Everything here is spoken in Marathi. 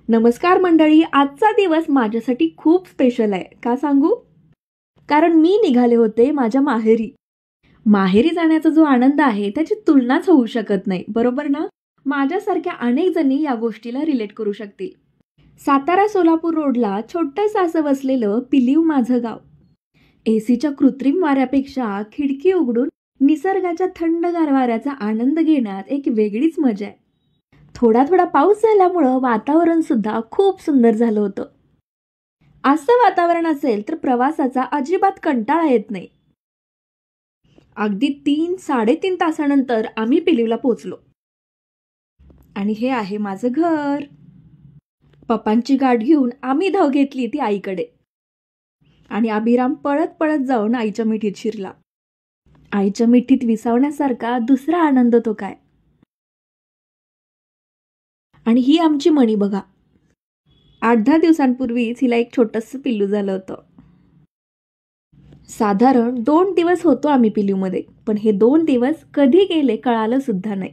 नमस्कार मंडळी, आजचा दिवस माझ्यासाठी खूप स्पेशल आहे. का सांगू? कारण मी निघाले होते माझ्या माहेरी. माहेरी जाण्याचा जो आनंद आहे त्याची तुलनाच होऊ शकत नाही, बरोबर ना? माझ्यासारख्या अनेक जणी या गोष्टीला रिलेट करू शकतील. सातारा सोलापूर रोडला छोटंसं असं वसलेलं पिलीव माझं गाव. एसीच्या कृत्रिम वाऱ्यापेक्षा खिडकी उघडून निसर्गाच्या थंडगार वाऱ्याचा आनंद घेण्यात एक वेगळीच मजा आहे. थोडा थोडा पाऊस झाल्यामुळं वातावरण सुद्धा खूप सुंदर झालं होतं. असं वातावरण असेल तर प्रवासाचा अजिबात कंटाळा येत नाही. अगदी 3-3.5 तासानंतर आम्ही पिलीवला पोहोचलो. आणि हे आहे माझं घर. पप्पांची गाठ घेऊन आम्ही धाव घेतली ती आईकडे. आणि अभिराम पळत पळत जाऊन आईच्या मिठीत शिरला. आईच्या मिठीत विसावण्यासारखा दुसरा आनंद तो काय. आणि ही आमची मणी बघा. 8-10 दिवसांपूर्वीच हिला एक छोटंसं पिल्लू झालं होतं. साधारण 2 दिवस होतो आम्ही पिलीवमध्ये, पण हे 2 दिवस कधी गेले कळालं सुद्धा नाही.